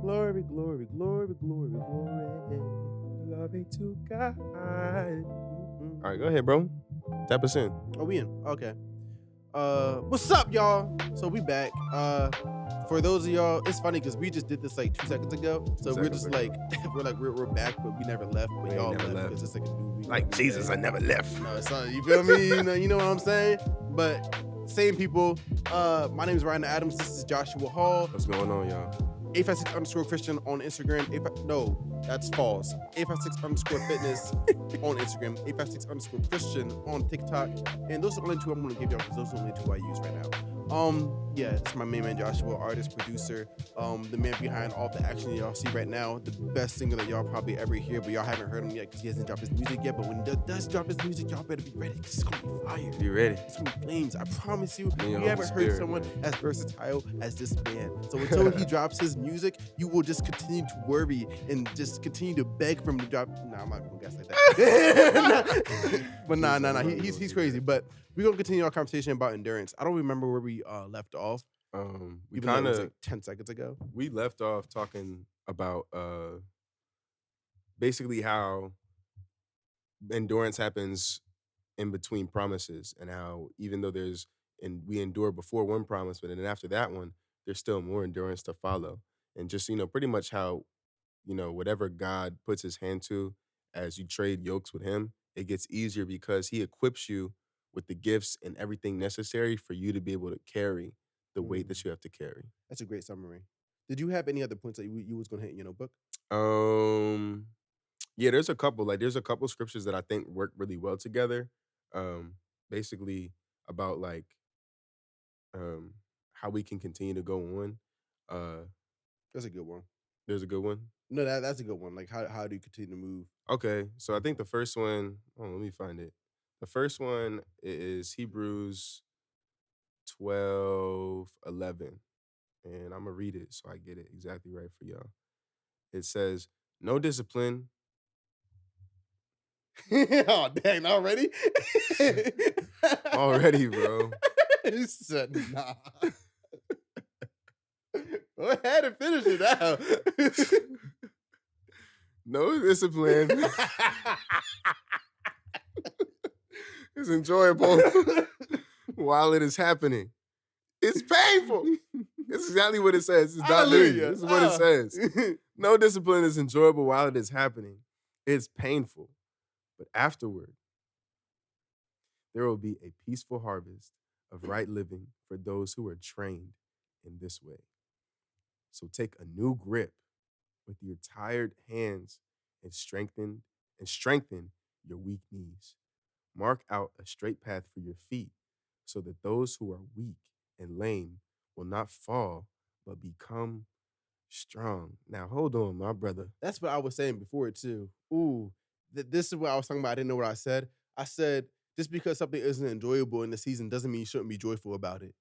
Glory, glory, glory, glory, glory. Glory to God. All right, go ahead, bro. Tap us in. Oh, we in. Okay. What's up, y'all? So we back. For those of y'all, it's funny because we just did this like 2 seconds ago. So we're just like we're back, but we never left. But y'all never left left. because it's like a new week. Like Jesus, I never left. No, it's not. You feel me? You know what I'm saying? But same people. My name is Ryan Adams. This is Joshua Hall. What's going on, y'all? 856_Christian on Instagram. No, that's false. 856_fitness on Instagram. 856_Christian on TikTok. And those are the only two I'm going to give y'all because those are the only two I use right now. Yeah, it's my main man Joshua, artist, producer, the man behind all the action y'all see right now, the best singer that y'all probably ever hear, but y'all haven't heard him yet because he hasn't dropped his music yet. But when he does drop his music, y'all better be ready because it's gonna be fire. Be ready. It's gonna be flames. I promise you. Me and You haven't Holy heard Spirit, someone man. as versatile as this man. So until he drops his music, you will just continue to worry and just continue to beg for him to drop. Nah, I'm not gonna guess like that. But nah. He's crazy. But we're gonna continue our conversation about endurance. I don't remember where we left off. We Even though it kind was of like 10 seconds ago. we left off talking about basically how endurance happens in between promises, and how even though we endure before one promise, but then after that one, there's still more endurance to follow. And just, pretty much how, whatever God puts his hand to, as you trade yokes with him, it gets easier because he equips you with the gifts and everything necessary for you to be able to carry the weight that you have to carry. That's a great summary. Did you have any other points that you was gonna hit in your notebook? Yeah, there's a couple. Like, there's a couple scriptures that I think work really well together. Um, Basically about like how we can continue to go on. That's a good one. There's a good one. No, that's a good one. Like how do you continue to move? Okay, so I think the first one. Oh, let me find it. The first one is Hebrews 12:11, and I'm gonna read it so I get it exactly right for y'all. It says, "No discipline." Oh dang, already? Already, bro. He said nah. Go ahead and finish it out. No discipline is enjoyable while it is happening. It's painful. It's exactly what it says. It's not me. Hallelujah. This is what it says. No discipline is enjoyable while it is happening. It's painful. But afterward, there will be a peaceful harvest of right living for those who are trained in this way. So take a new grip with your tired hands and strengthen your weak knees. Mark out a straight path for your feet so that those who are weak and lame will not fall but become strong. Now hold on, my brother. That's what I was saying before too. Ooh, this is what I was talking about. I didn't know what I said. I said just because something isn't enjoyable in the season doesn't mean you shouldn't be joyful about it.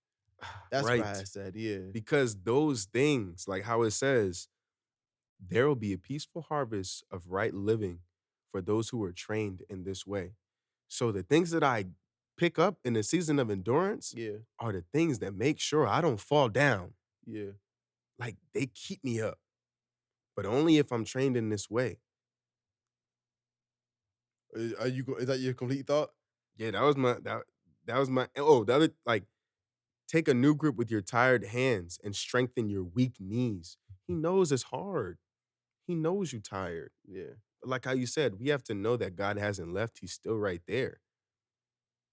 That's Right. what I said. Yeah. Because those things, like how it says, there will be a peaceful harvest of right living for those who are trained in this way. So the things that I pick up in the season of endurance Yeah. are the things that make sure I don't fall down. Yeah. Like, they keep me up, but only if I'm trained in this way. Is that your complete thought? Yeah, that was my the other, like, take a new grip with your tired hands and strengthen your weak knees. He knows it's hard. He knows you tired. Yeah. But like how you said, we have to know that God hasn't left. He's still right there.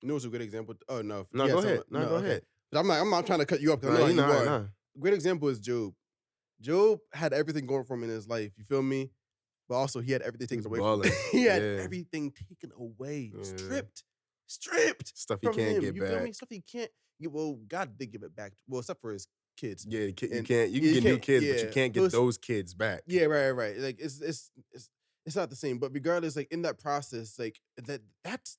You know what's a good example? Oh no. No, go ahead. No, go okay. ahead. But I'm not trying to cut you up because Nah, I know you how you nah, are. nah. Great example is Job. Job had everything going for him in his life. You feel me? But also he had everything taken away from him. He had everything taken away. Yeah. Stripped. Stuff he from can't him. get You back. feel me? Stuff he can't get. Well, God did give it back. Well, except for his kids. Yeah, you And- can get new kids, but you can't get those kids back. Yeah, right. Like it's not the same. But regardless, like in that process, like that's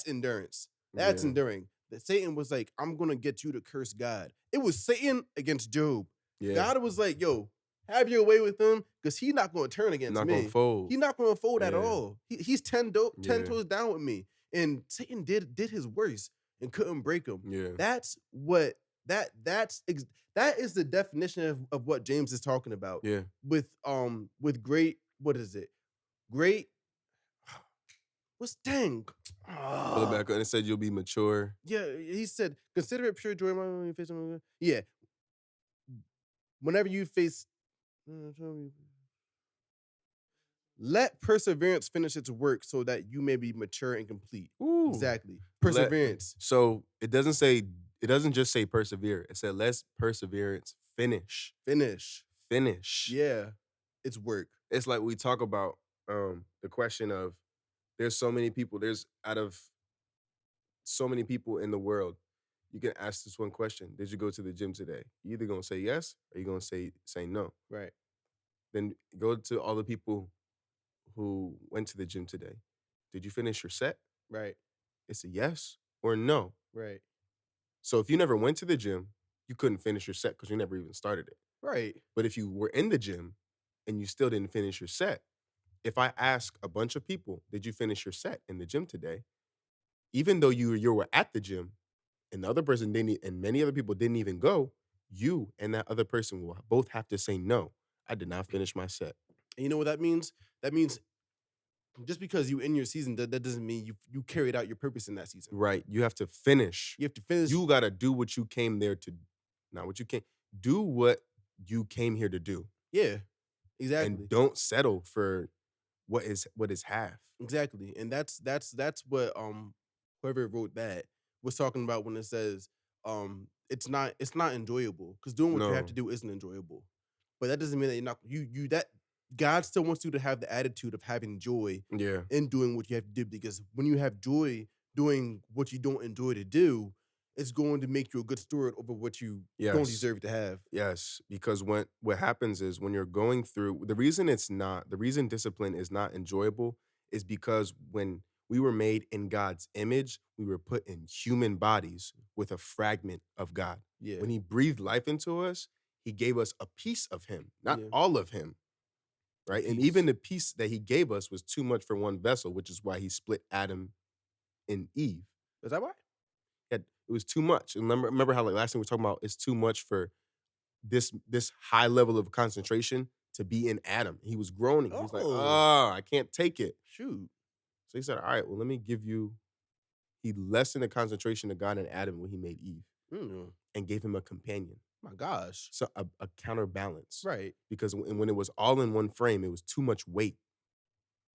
endurance. That's Yeah. enduring. That Satan was like, I'm gonna get you to curse God. It was Satan against Job. Yeah. God was like, yo, have your way with him, because he's not gonna turn against Not me. gonna fold. He's not gonna fold at Yeah. all. He's 10 Yeah. toes down with me. And Satan did his worst and couldn't break him. Yeah. That's what That is the definition of what James is talking about. Yeah. With great, what is it? Great, what's dang? Pull it back up and it said you'll be mature. Yeah, he said, consider it pure joy when you face. Yeah, whenever you face, let perseverance finish its work so that you may be mature and complete. Ooh. Exactly, Let- perseverance. So it doesn't just say persevere. It said let's perseverance finish. Finish. Yeah, it's work. It's like we talk about the question of there's so many people, there's out of so many people in the world, you can ask this one question. Did you go to the gym today? You either gonna say yes or you gonna say no. Right, Then go to all the people who went to the gym today. Did you finish your set? right, It's a yes or no. right, So if you never went to the gym, you couldn't finish your set because you never even started it. right. But if you were in the gym and you still didn't finish your set, if I ask a bunch of people, did you finish your set in the gym today? Even though you were at the gym and the other person didn't, and many other people didn't even go, you and that other person will both have to say no. I did not finish my set. And you know what that means? That means just because you in your season, that doesn't mean you carried out your purpose in that season. Right. You have to finish. You have to finish. You gotta do what you came there to, not what you came. Do what you came here to do. Yeah, exactly. And don't settle for what is half. Exactly. And that's what whoever wrote that was talking about when it says it's not enjoyable, because doing what you have No. to do isn't enjoyable. But that doesn't mean that you're not you that God still wants you to have the attitude of having joy Yeah. in doing what you have to do, because when you have joy doing what you don't enjoy to do, it's going to make you a good steward over what you don't Yes. deserve to have. Yes, because what happens is when you're going through the reason discipline is not enjoyable is because when we were made in God's image, we were put in human bodies with a fragment of God. Yeah. When he breathed life into us, he gave us a piece of him, not Yeah. all of him. Right? And Piece. even the piece that he gave us was too much for one vessel, which is why he split Adam and Eve. Is that why? It was too much. And remember how like last time we were talking about it's too much for this high level of concentration to be in Adam. He was groaning. He was like, Oh. I can't take it. Shoot. So he said, all right, well, let me give you. He lessened the concentration of God in Adam when he made Eve and gave him a companion. My gosh. So a counterbalance. Right. Because when it was all in one frame, it was too much weight.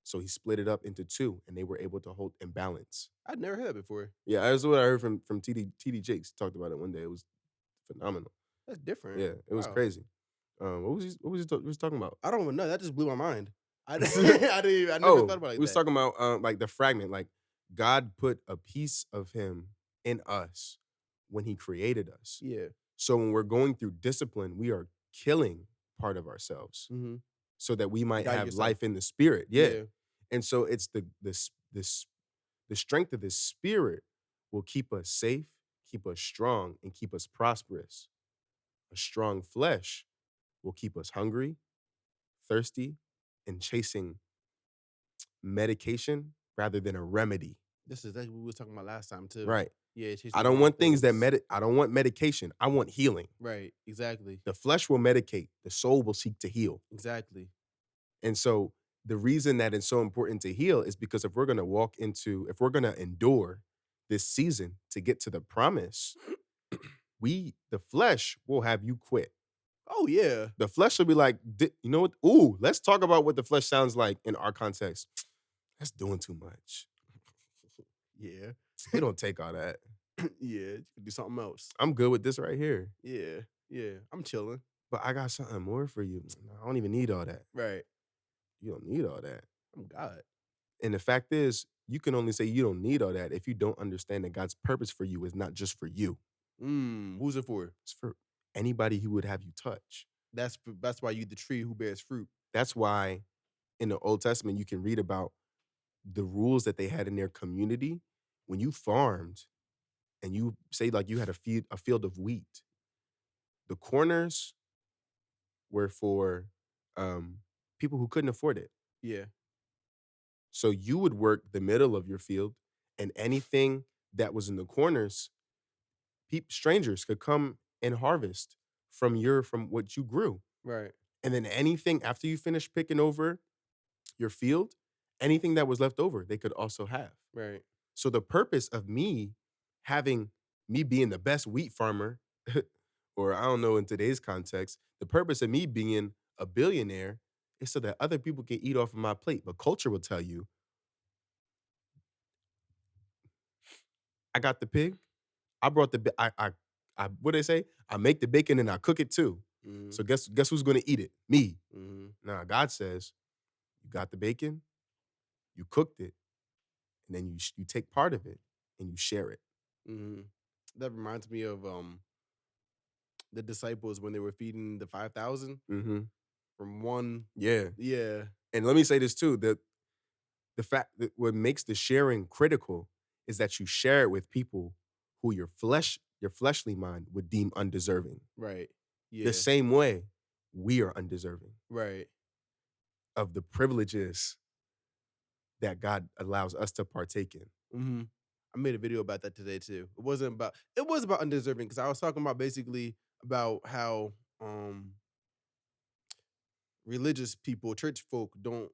So he split it up into two and they were able to hold and balance. I'd never heard that before. Yeah, that's what I heard from TD Jakes. Talked about it one day. It was phenomenal. That's different. Yeah, it was crazy. What was he talking about? I don't even know. That just blew my mind. I never thought about it like we was talking about like the fragment. Like God put a piece of him in us when he created us. Yeah. So when we're going through discipline, we are killing part of ourselves so that we might have life in the spirit. Yeah. And so it's the strength of the spirit will keep us safe, keep us strong, and keep us prosperous. A strong flesh will keep us hungry, thirsty, and chasing medication rather than a remedy. This is exactly what we were talking about last time too. Right. Yeah. I don't want things that I don't want medication. I want healing. Right. Exactly. The flesh will medicate. The soul will seek to heal. Exactly. And so the reason that it's so important to heal is because if we're going to endure this season to get to the promise, the flesh will have you quit. Oh, yeah. The flesh will be like, you know what? Ooh, let's talk about what the flesh sounds like in our context. That's doing too much. Yeah. We don't take all that. Yeah. You can do something else. I'm good with this right here. Yeah. Yeah. I'm chilling. But I got something more for you. I don't even need all that. Right. You don't need all that. I'm God. And the fact is, you can only say you don't need all that if you don't understand that God's purpose for you is not just for you. Who's it for? It's for anybody He would have you touch. That's why you the tree who bears fruit. That's why in the Old Testament you can read about the rules that they had in their community. When you farmed and you say like you had a field of wheat, the corners were for people who couldn't afford it. Yeah. So you would work the middle of your field, and anything that was in the corners, strangers could come and harvest from what you grew. Right. And then anything after you finish picking over your field, anything that was left over, they could also have. Right. So the purpose of having me being the best wheat farmer, or I don't know in today's context, the purpose of me being a billionaire is so that other people can eat off of my plate. But culture will tell you, I got the pig, I brought the I what they say? I make the bacon and I cook it too. Mhm. So guess who's gonna eat it? Me. Mhm. Now God says, you got the bacon, you cooked it, and then you take part of it and you share it. Mhm. That reminds me of the disciples when they were feeding the 5,000 Mm-hmm. from one. Yeah. Yeah. And let me say this too: the fact that what makes the sharing critical is that you share it with people who your fleshly mind would deem undeserving. Right. The Yeah. same way we are undeserving Right. of the privileges that God allows us to partake in. Mhm. I made a video about that today too. It was about undeserving because I was talking about basically about how religious people, church folk don't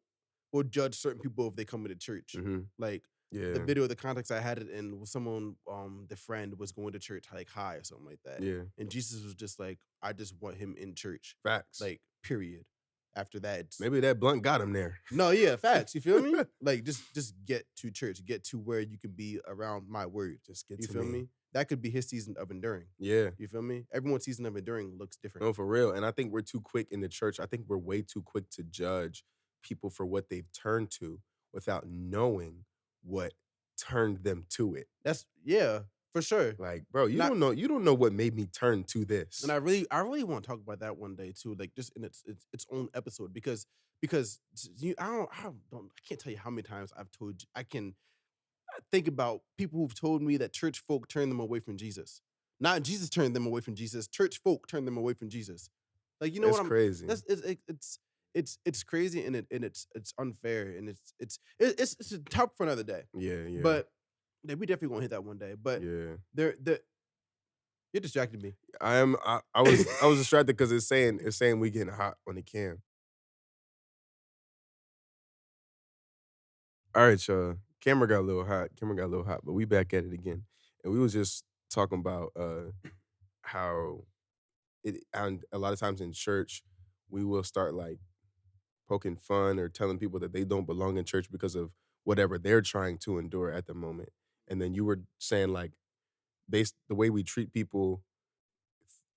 will judge certain people if they come into church. Mm-hmm. Like the Yeah, video, the context I had it in was someone, the friend was going to church like high or something like that. yeah, And Jesus was just like, I just want him in church. facts. Like, period. After that, it's Maybe that blunt got him there. no, yeah, facts. You feel me? Like just get to church, get to where you can be around my word. Just get You to feel me. me? That could be his season of enduring. Yeah. You feel me? Everyone's season of enduring looks different. No, for real. And I think we're too quick in the church. I think we're way too quick to judge people for what they've turned to without knowing what turned them to it. That's yeah, for sure. Like, bro, And I you don't know what made me turn to and this. I really want to talk about that one day too, like just in its own episode because I can't tell you how many times I've told you I can think about people who've told me that church folk turned them away from Jesus. Not Jesus turned them away from Jesus. Church folk turned them away from Jesus. Like you know It's what I'm crazy. that's it's crazy and it's unfair and it's a topic for another day. Yeah, yeah, But yeah, we definitely gonna hit that one day. But yeah. there you're distracting me. I was distracted because it's saying we getting hot on the cam. All right, y'all. Camera got a little hot. Camera got a little hot, but we back at it again. And we was just talking about how it and a lot of times in church, we will start like poking fun or telling people that they don't belong in church because of whatever they're trying to endure at the moment. And then you were saying like based the way we treat people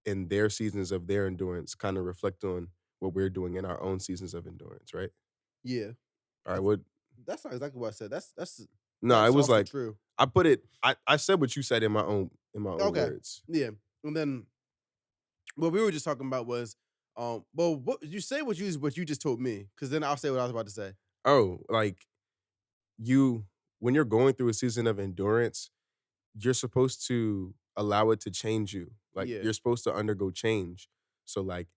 in their seasons of their endurance kind of reflect on what we're doing in our own seasons of endurance, right? Yeah. All right, That's what that's not exactly what I said. no, it That's was also like true. I said what you said in my own Okay. words. Yeah. And then what we were just talking about was, well, what you say what you just told me, because then I'll say what I was about to say. Oh, like you when you're going through a season of endurance, you're supposed to allow it to change you. Like Yeah. you're supposed to undergo change. So like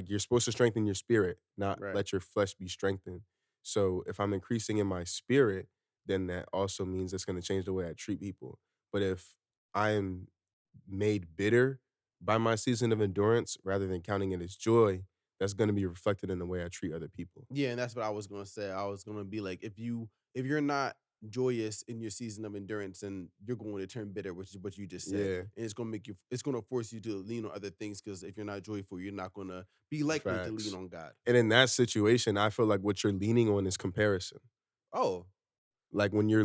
you're supposed to strengthen your spirit, not Right. let your flesh be strengthened. So if I'm increasing in my spirit, then that also means it's going to change the way I treat people. But if I am made bitter by my season of endurance rather than counting it as joy, that's going to be reflected in the way I treat other people. Yeah, and that's what I was gonna say. I was gonna be like, if you're not joyous in your season of endurance, and you're going to turn bitter, which is what you just said, Yeah, and it's gonna force you to lean on other things. Because if you're not joyful, you're not gonna be likely to lean facts. on God. And in that situation, I feel like what you're leaning on is comparison. Oh, Like when you're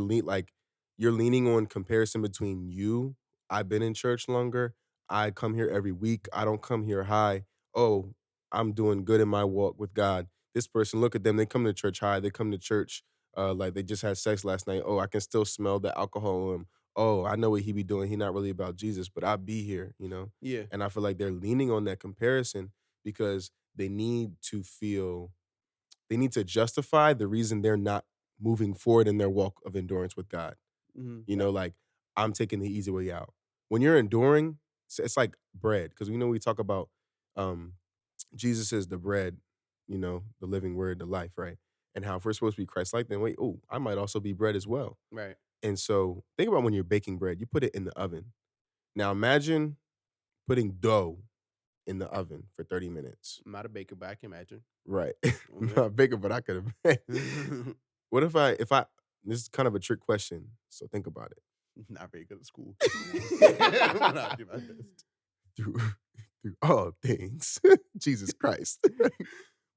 leaning on comparison between you, I've been in church longer, I come here every week, I don't come here high. Oh, I'm doing good in my walk with God. This person, look at them, they come to church high, they come to church like they just had sex last night. Oh, I can still smell the alcohol in him. Oh, I know what he be doing. He not really about Jesus, but I be here, you know? yeah. And I feel like they're leaning on that comparison because they need to justify the reason they're not moving forward in their walk of endurance with God. You That know, like I'm taking the easy way out. When you're enduring, it's like bread because we know we talk about um, Jesus is the bread, you know, the living word, the life, right? And how if we're supposed to be Christ-like, then wait, oh, I might also be bread as well. right. And so think about when you're baking bread, you put it in the oven. Now imagine putting dough in the oven for 30 minutes. I'm not a baker, but I can imagine. Right. I'm Okay. not a baker, but I could imagine. What if I this is kind of a trick question, so think about it. Not very good at school. I'm not doing my best. Through through all things, Jesus Christ.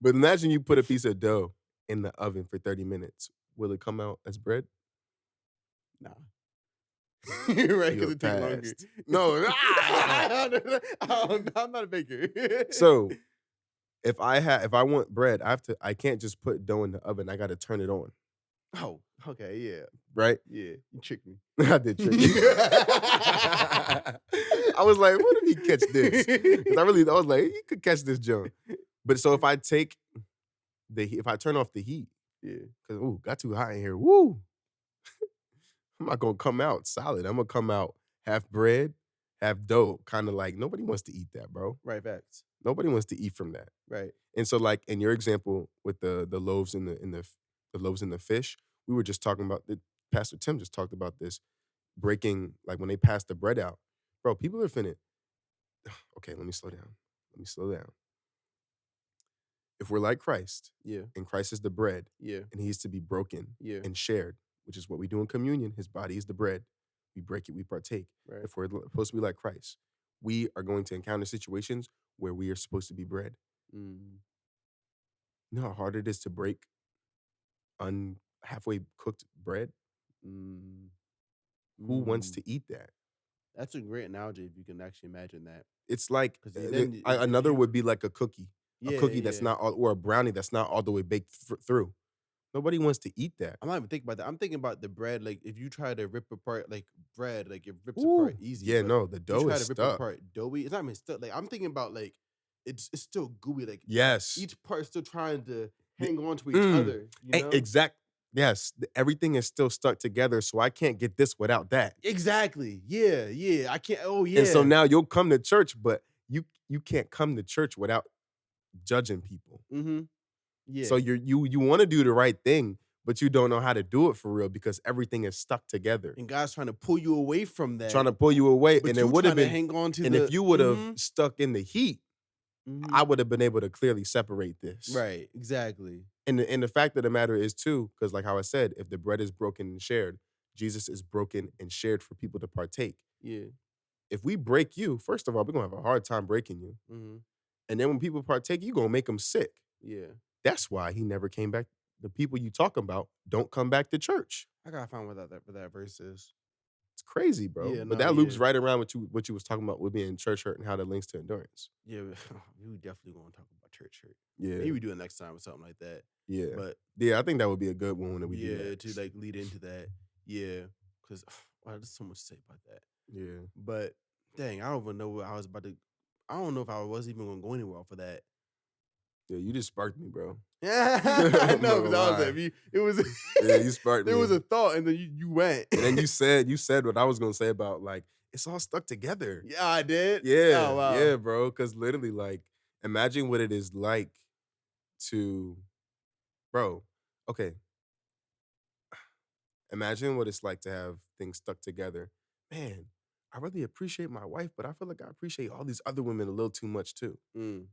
But imagine you put a piece of dough in the oven for 30 minutes. Will it come out as bread? Nah. You're right, because You're it takes longer. passed. No, I'm not a baker. So if I want bread, I can't just put dough in the oven. I gotta turn it on, Oh, okay, yeah. right? Yeah, you tricked me. I did trick you. I was like, what if he catch this? 'Cause I was like, he could catch this junk. But so if I if I turn off the heat, Yeah. because got too hot in here. Woo. I'm not gonna come out solid. I'm gonna come out half bread, half dough. Kind of like nobody wants to eat that, bro. Right, facts. Nobody wants to eat from that. Right. And so, like in your example with the loaves and the loaves and the fish, we were just talking about Pastor Tim just talked about this breaking, like when they pass the bread out, bro. People are finna. Okay, let me slow down. Let me slow down. If we're like Christ, Yeah. and Christ is the bread, Yeah. and He's to be broken Yeah. and shared, which is what we do in communion. His body is the bread. We break it, we partake. Right. If we're supposed to be like Christ, we are going to encounter situations where we are supposed to be bread. Mm. You know how hard it is to break halfway cooked bread? Mm. Who wants Mm. to eat that? That's a great analogy if you can actually imagine that. It's like 'Cause then if another you- would be like a cookie. A Yeah, cookie yeah, that's yeah. not all, or a brownie that's not all the way baked through. Nobody wants to eat that. I'm not even thinking about that. I'm thinking about the bread. Like if you try to rip apart like bread, like it rips Ooh, apart easy. yeah, but no, the if you dough try is to rip stuck. apart doughy. It's not even stuck. Like I'm thinking about like it's still gooey. Like Yes. each part is still trying to hang on to each Mm. other. You know? Yes, everything is still stuck together, so I can't get this without that. Exactly. Yeah, yeah. I can't. Oh yeah. And so now you'll come to church, but you can't come to church without judging people. Mm-hmm. Yeah. So you want to do the right thing, but you don't know how to do it for real because everything is stuck together. and God's trying to pull you away from that. Trying to pull you away, but and you it would have trying to been. hang on to And the. if you would have Mhm, stuck in the heat, mhm. I would have been able to clearly separate this. Right. Exactly. And the fact of the matter is too, because like how I said, if the bread is broken and shared, Jesus is broken and shared for people to partake. Yeah. If we break you, first of all, we're gonna have a hard time breaking you. Mm-hmm. And then when people partake, you're gonna make them sick. Yeah. That's why he never came back. The people you talk about don't come back to church. I gotta find what that verse is. It's crazy, bro. Yeah, But no, that loops yeah. right around what you was talking about with being church hurt and how that links to endurance. Yeah, we definitely gonna talk about church hurt. Yeah. Maybe we do it next time or something like that. Yeah. But Yeah, I think that would be a good one when we do yeah, that. to like lead into that. Yeah, because wow, there's so much to say about that. Yeah. But dang, I don't even know what I was about to. I don't know if I was even gonna go anywhere for that. Yeah, you just sparked me, bro. Yeah, I I'm know, not but gonna I was lie. like, it was. Yeah, you sparked There me. was a thought, and then you went. And then you said what I was gonna say about like it's all stuck together. Yeah, I did. Yeah, Oh, wow. yeah, bro. Because literally, like, imagine what it is like to, bro. Okay, imagine what it's like to have things stuck together. Man, I really appreciate my wife, but I feel like I appreciate all these other women a little too much too, Mm,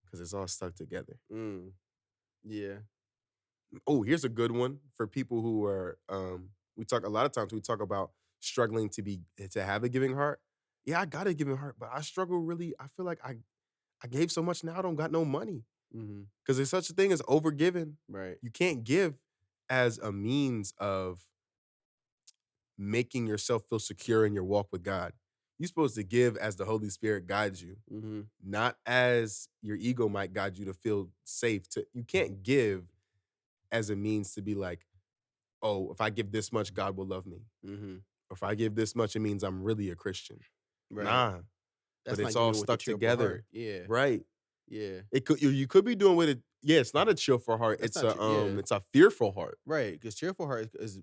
because it's all stuck together. mm, yeah. Oh, here's a good one for people who are. We talk a lot of times. We talk about struggling to have a giving heart. Yeah, I got a giving heart, but I struggle really. I feel like I gave so much now I don't got no money Mm-hmm. because there's such a thing as overgiving. Right. You can't give as a means of making yourself feel secure in your walk with God. You're supposed to give as the Holy Spirit guides you, Mm-hmm. not as your ego might guide you to feel safe. You can't give as a means to be like, oh, if I give this much, God will love me. Mm-hmm. Or if I give this much, it means I'm really a Christian. Right. Nah, That's but not it's giving all with a stuck cheerful together. heart. Yeah. Right. Yeah. It could you could be doing with it. Yeah, it's not a cheerful heart. That's It's not yeah. it's a fearful heart. Right, because cheerful heart is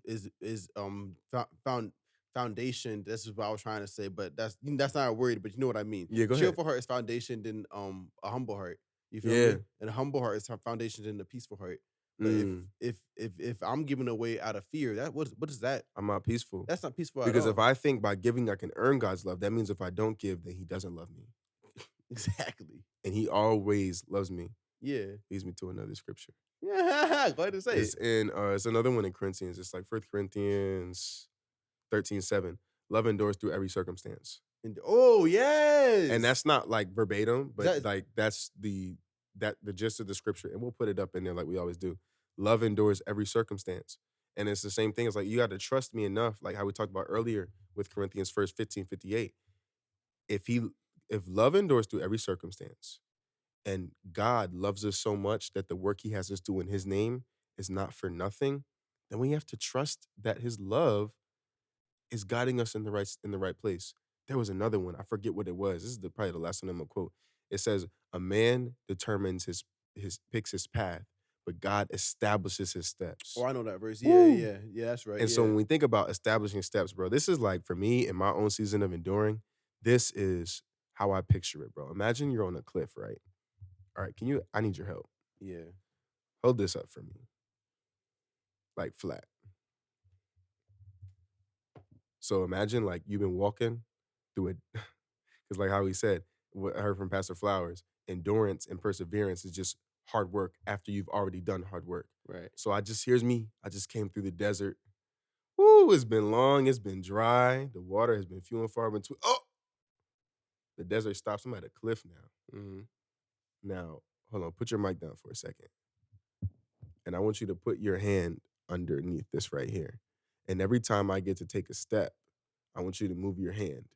foundation. This is what I was trying to say, but that's not a word, but you know what I mean. Yeah, go ahead. Cheerful heart is foundation than a humble heart. You feel Yeah. me? And a humble heart is foundation than a peaceful heart. But Mm, if I'm giving away out of fear, what is that? I'm not peaceful. That's not peaceful at Because if all. I think by giving I can earn God's love, that means if I don't give, then he doesn't love me. Exactly. And he always loves me. Yeah. Leads me to another scripture. Yeah. Go ahead and say It's it. in it's another one in Corinthians. It's like 1 Corinthians 13:7. Love endures through every circumstance. And oh yes. And that's not like verbatim, but That- like that's the gist of the scripture. And we'll put it up in there like we always do. Love endures every circumstance. And it's the same thing. It's like you got to trust me enough, like how we talked about earlier with Corinthians 1:15-58. If he if love endures through every circumstance, and God loves us so much that the work he has us do in his name is not for nothing, then we have to trust that his love is guiding us in the right place. There was another one. I forget what it was. This is probably the last one I'm gonna quote. It says, "A man determines his picks his path, but God establishes his steps." Oh, I know that verse. Yeah, Woo! yeah, yeah. That's right. And Yeah. so when we think about establishing steps, bro, this is like for me in my own season of enduring, this is how I picture it, bro. Imagine you're on a cliff, right? All right, I need your help. Yeah. Hold this up for me. Like flat. So imagine like you've been walking through it. Because like how he said, what I heard from Pastor Flowers, endurance and perseverance is just hard work after you've already done hard work. Right. So here's me. I just came through the desert. Woo, it's been long, it's been dry. The water has been few and far between. Oh, the desert stops. I'm at a cliff now. Mhm. Now, hold on, put your mic down for a second. And I want you to put your hand underneath this right here. And every time I get to take a step, I want you to move your hand.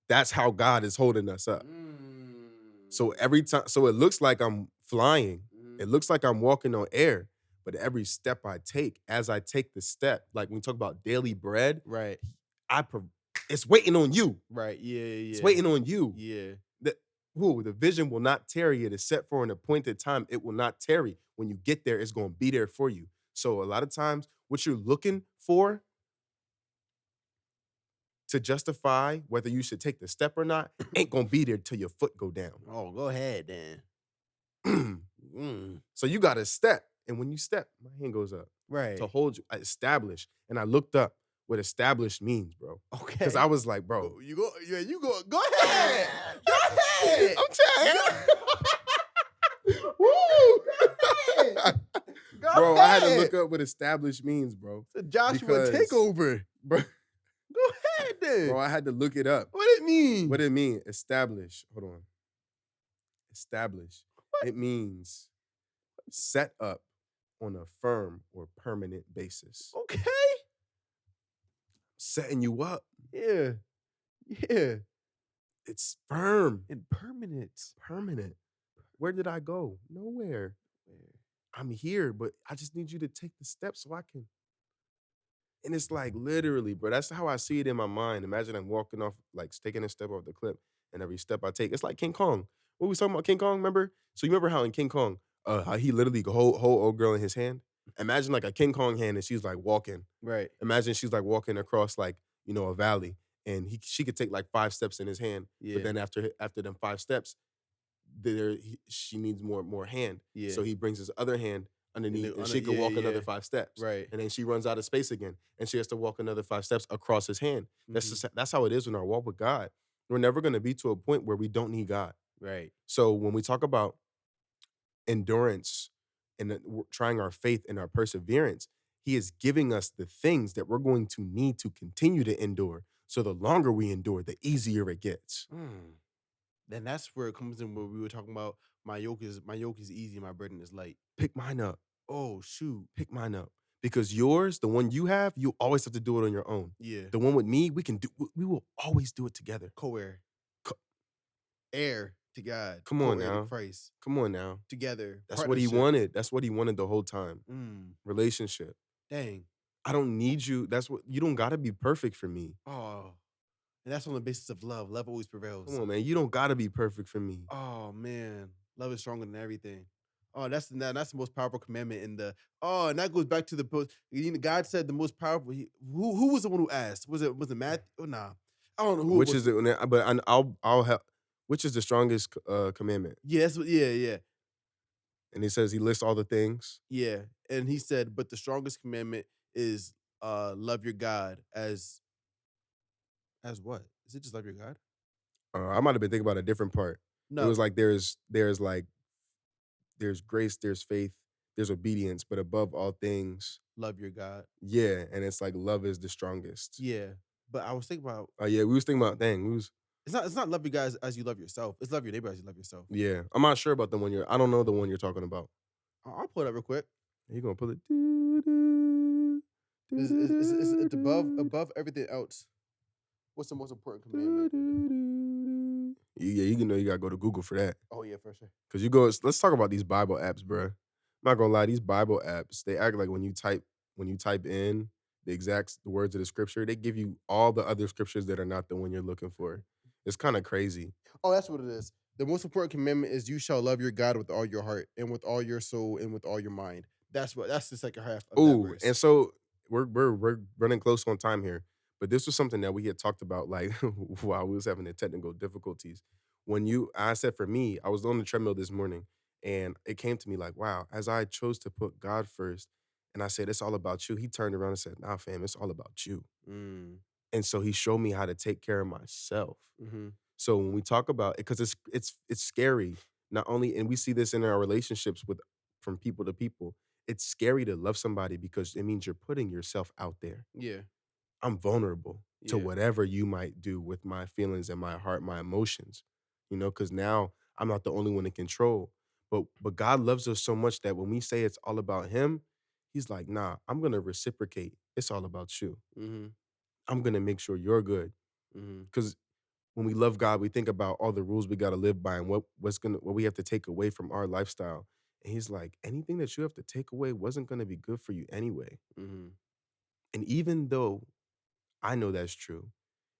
That's how God is holding us up. So every time, so it looks like I'm flying. Mhm. It looks like I'm walking on air. But every step I take, as I take the step, like when we talk about daily bread, Right. it's waiting on you. Right. Yeah. Yeah. It's waiting on you. Yeah. The vision will not tarry. It is set for an appointed time. It will not tarry. When you get there, it's going to be there for you. So a lot of times, what you're looking for to justify whether you should take the step or not ain't going to be there till your foot go down. Oh, go ahead then. So you got to step. And when you step, my hand goes up Right. to hold you. I establish. And I looked up what established means, bro. Okay. Because I was like, bro. You go. Yeah. You go. Go ahead. Go ahead. I'm trying. Woo. Go Bro, I had to ahead. look up what established means, bro. It's a Joshua because- takeover. Bro, Go ahead then. bro, I had to look it up. What it mean? What it mean? Establish. Hold on. Establish. It means set up on a firm or permanent basis. Okay. Setting you up. Yeah. Yeah. It's firm. And permanent. Permanent. Where did I go? Nowhere. I'm here, but I just need you to take the steps so I can. And it's like literally, bro, that's how I see it in my mind. Imagine I'm walking off, like taking a step off the cliff, and every step I take, it's like King Kong. What we was talking about King Kong, remember? So you remember how in King Kong, how he literally could hold old girl in his hand? Imagine like a King Kong hand and she's like walking. Right. Imagine she's like walking across like, a valley, and she could take like 5 steps in his hand. Yeah. But then after them 5 steps, she needs more hand. Yeah. So he brings his other hand underneath, and she under- could yeah, walk yeah. another 5 steps. Right. And then she runs out of space again, and she has to walk another 5 steps across his hand. Mhm. That's how it is in our walk with God. We're never going to be to a point where we don't need God. Right. So when we talk about endurance and trying our faith and our perseverance, he is giving us the things that we're going to need to continue to endure. So the longer we endure, the easier it gets. Then that's where it comes in where we were talking about my yoke is easy, my burden is light. Pick mine up. Oh shoot. Pick mine up. Because yours, the one you have, you always have to do it on your own. Yeah. The one with me, we will always do it together. Co-heir. Heir to God. Come on Co-heir now. to Christ. Come on now. Together. That's what he Partnership. wanted. That's what he wanted the whole time. Relationship. Dang. I don't need you. You don't gotta be perfect for me. Oh. And that's on the basis of love. Love always prevails. Come on, man. You don't gotta be perfect for me. Oh man. Love is stronger than everything. Oh, that's the most powerful commandment in the. Oh, and that goes back to the post. God said the most powerful. Who was the one who asked? Was it Matthew? Oh, nah, I don't know who. Which is it? But I'll help. Which is the strongest commandment? Yeah, that's what, yeah. And he says he lists all the things. Yeah. And he said, but the strongest commandment is love your God as what? Is it just love your God? I might have been thinking about a different part. It No, was like there's like there's grace, there's faith, there's obedience, but above all things, love your God. yeah, and it's like love is the strongest. Yeah. But I was thinking about Yeah, we was thinking about dang, we was it's not love your God as you love yourself. It's love your neighbor as you love yourself. yeah. I'm not sure about the one I don't know the one you're talking about. I'll pull it up real quick. You gonna pull it? It's above everything else. What's the most important commandment? Yeah, you know you gotta go to Google for that. Oh yeah, for sure. Cause let's talk about these Bible apps, bruh. I'm not gonna lie, these Bible apps, they act like when you type in the words of the scripture, they give you all the other scriptures that are not the one you're looking for. It's kind of crazy. Oh, that's what it is. The most important commandment is you shall love your God with all your heart and with all your soul and with all your mind. That's the second half of that Ooh, verse. and so we're running close on time here, but this was something that we had talked about like while we was having the technical difficulties. I said for me, I was on the treadmill this morning, and it came to me like, wow, as I chose to put God first, and I said it's all about you. He turned around and said, nah, fam, it's all about you. Mm, And so he showed me how to take care of myself. mm-hmm. So when we talk about it, because it's scary, not only, and we see this in our relationships with from people to people, it's scary to love somebody because it means you're putting yourself out there. Yeah, I'm vulnerable to yeah. whatever you might do with my feelings and my heart, my emotions, because now I'm not the only one in control. But God loves us so much that when we say it's all about him, he's like, nah, I'm gonna reciprocate. It's all about you. Mm-hmm. I'm gonna make sure you're good. Mm-hmm. Because when we love God, we think about all the rules we got to live by and what we have to take away from our lifestyle. And he's like, anything that you have to take away wasn't going to be good for you anyway. Mm-hmm. And even though I know that's true,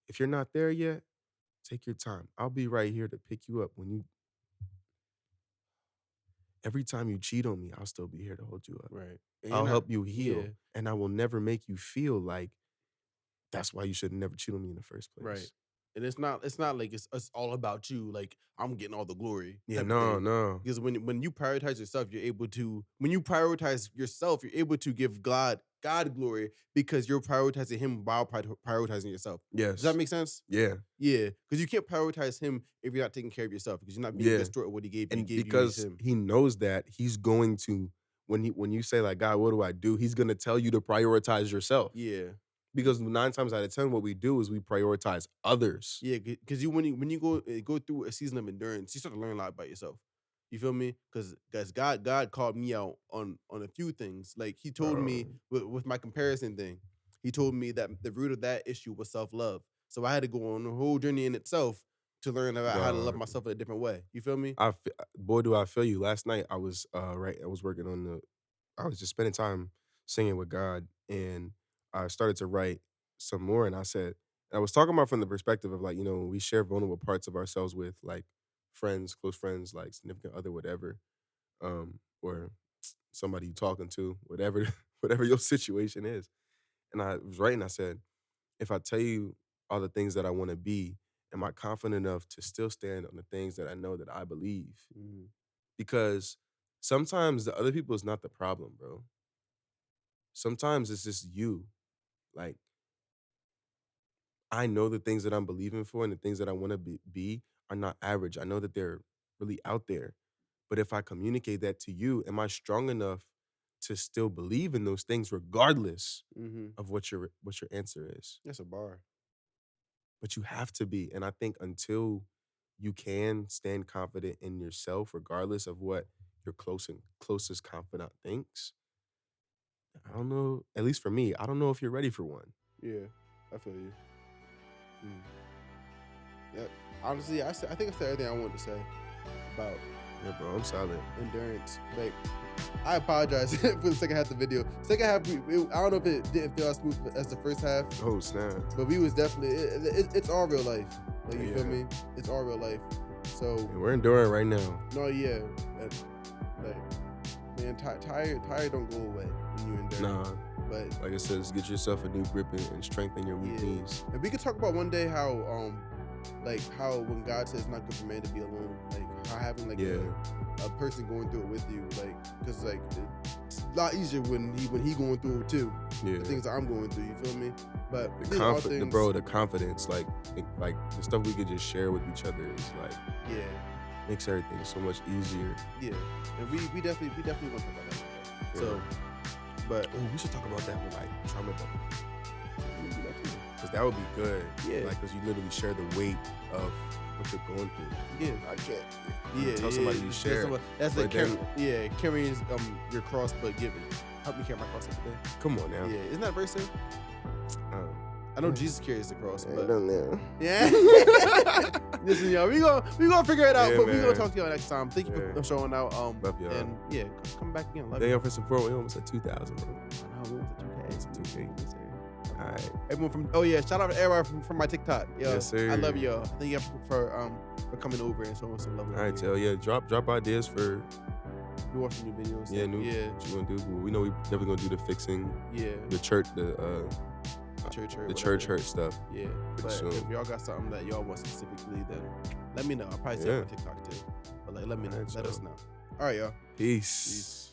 if you're not there yet, take your time. I'll be right here to pick you up every time you cheat on me, I'll still be here to hold you up. Right. I'll And help you yeah, heal, and I will never make you feel like that's why you should never cheat on me in the first right. place. And it's not like it's all about you. Like I'm getting all the glory Yeah, type of no, thing. no. Because when you prioritize yourself, when you prioritize yourself, you're able to give God glory because you're prioritizing Him while prioritizing yourself. Does that Yes. make sense? Yeah. Yeah, because you can't prioritize Him if you're not taking care of yourself because you're not being a Yeah. good steward of what He gave you. He And gave you because Him. he knows that, he's going to when you say like, "God, what do I do?" He's gonna tell you to prioritize yourself. Yeah, Because 9 times out of 10, what we do is we prioritize others. yeah, because when you go through a season of endurance, you start to learn a lot about yourself. You feel me? Because God called me out on a few things. Like He told me Um, with my comparison thing, He told me that the root of that issue was self love. So I had to go on a whole journey in itself to learn about how to love dog, myself in a different way. You feel me? boy, do I feel you. Last night I was working I was just spending time singing with God, and I started to write some more, and I was talking about from the perspective of like, when we share vulnerable parts of ourselves with like friends, close friends, like significant other, whatever, or somebody you talking to, whatever whatever your situation is. And I was writing, I said, if I tell you all the things that I want to be, am I confident enough to still stand on the things that I know that I believe? Mm, Because sometimes the other people is not the problem, bro. Sometimes it's just you. Like, I know the things that I'm believing for and the things that I want to be are not average. I know that they're really out there. But if I communicate that to you, am I strong enough to still believe in those things regardless mm-hmm. of what your answer is? That's a bar. But you have to be. And I think until you can stand confident in yourself, regardless of what your closest confidant thinks, I don't know. At least for me, I don't know if you're ready for one. Yeah, I feel you. Mm. Yeah. Honestly, I think I said everything I wanted to say about Yeah, bro, I'm solid. endurance. Like, I apologize for the second half of the video. Second half, I don't know if it didn't feel as smooth as the first half, Oh snap! but we was definitely it's all real life. Like you feel Yeah. me? It's all real life. So And we're enduring right now. no, yeah, and, like man, tired don't go away when you endure. Nah, But like I said, just get yourself a new grip and strengthen your weak yeah, knees. and we could talk about one day how like how when God says it's not good for man to be alone, like how having like a person going through it with you, like because like it's a lot easier when he going through it too. Yeah. The things that I'm going through, you feel me? But The confidence, like the stuff we could just share with each other is like makes everything so much easier. Yeah, and we definitely want to talk about that. Yeah. So, but we should talk about that with like trauma bubbles. Because that would be good. Yeah. Like, because you literally share the weight of what you're going through. Yeah. I can't. You tell somebody you share. That's like carrying your cross, but giving. Help me carry my cross every day. Come on now. Yeah, isn't that verse? I know Jesus carries the cross, but don't know. yeah. Listen, y'all, we gonna figure it out, Yeah, but we man. gonna talk to y'all next time. Thank you for showing out. Love y'all. And yeah, come back again. Love Thank you. y'all for support. We almost at 2,000, bro. I know, we went to 2K. It's 2K. All right. Everyone shout out to everybody from my TikTok. Yo, Yes, sir. I love y'all. Thank you for coming over and showing some love. All right, tell drop ideas for we watching new videos. what you gonna do. We know we definitely gonna do the fixing. Yeah. The church Church hurt stuff. Yeah. Pretty But soon. if y'all got something that y'all want specifically, then let me know. I'll probably say it on TikTok too. But like let me know. Alright, Let so- us know. All right, y'all. Peace.